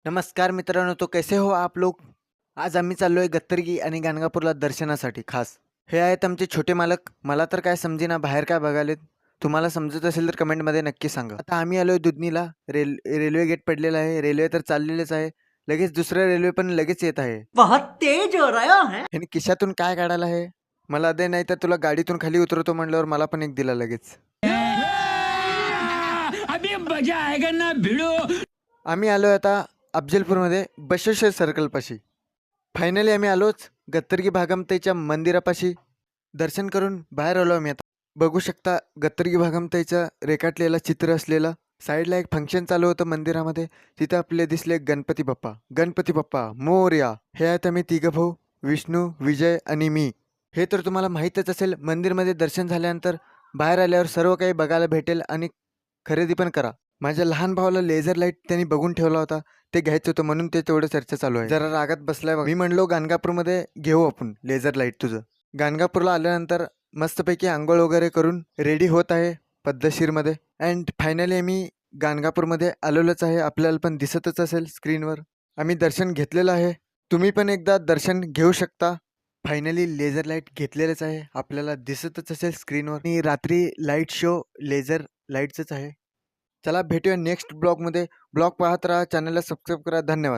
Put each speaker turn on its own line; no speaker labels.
नमस्कार मित्रांनो, तो कैसे हो आप लोग? आज आम्ही चाललोय गत्तरगी आणि गाणगापूरला दर्शनासाठी खास. हे आहेत आमचे छोटे मालक. मला तर काय समजेना बाहेर काय बघालेत. तुम्हाला समजत असेल तर कमेंटमध्ये नक्की सांगा. आता आम्ही आलोय दुधनीला. रेल्वे गेट पडलेला आहे. रेल्वे तर चाललेलीच आहे. लगेच दुसरं रेल्वे पण लगेच येत आहे.
बहुत तेज हो रहा है.
ह्याने खिशातून काय काढायला आहे? मला दे नाही तर तुला गाडीतून खाली उतरवतो म्हणल्यावर मला पण एक दिला लगेच.
अभी मजा आएगा ना भिड़ो.
आम्ही आलोय आता अफजलपूरमध्ये बसवेश्वर सर्कलपाशी. फायनली आम्ही आलोच गत्तरगी भागमताईच्या मंदिरापाशी. दर्शन करून बाहेर आलो आम्ही आता. बघू शकता गत्तरगी भागमताईचं रेखाटलेलं चित्र असलेलं. साईडला एक फंक्शन चालू होतं मंदिरामध्ये. तिथं आपले दिसले गणपती बाप्पा. गणपती बाप्पा मोरया. हे आहेत आम्ही तिघं भाऊ, विष्णू, विजय आणि मी. हे तर तुम्हाला माहीतच असेल. मंदिरमध्ये दर्शन झाल्यानंतर बाहेर आल्यावर सर्व काही बघायला भेटेल आणि खरेदी पण करा. माझ्या लहान भावाला लेझर लाईट त्यांनी बघून ठेवला होता. ते घ्यायचं होतं म्हणून ते तेवढं चर्चा चालू आहे. जरा रागात बसलाय बघ. मी म्हणलो गाणगापूरमध्ये घेऊ आपण लेझर लाईट तुझं. गाणगापूरला आल्यानंतर मस्तपैकी आंघोळ वगैरे करून रेडी होत आहे पद्धतशीरमध्ये. अँड फायनली आम्ही गाणगापूरमध्ये आलेलोच आहे. आपल्याला पण दिसतच असेल स्क्रीनवर. आम्ही दर्शन घेतलेलं आहे. तुम्ही पण एकदा दर्शन घेऊ शकता. फायनली लेझर लाईट घेतलेलंच आहे. आपल्याला दिसतच असेल स्क्रीनवर. आणि रात्री लाईट शो लेझर लाईटचंच आहे. चला भेटूया नेक्स्ट ब्लॉगमध्ये. ब्लॉग पाहत राहा, चॅनलला सबस्क्राईब करा. धन्यवाद.